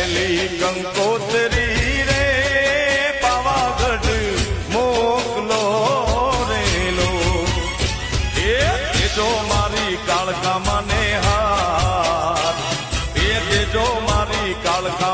પેલી કંકોત્રી રે પાવાગઢ મોકલો રેલો એ દેજો મારી કાળકા મને હાથ એ દેજો મારી કાળકા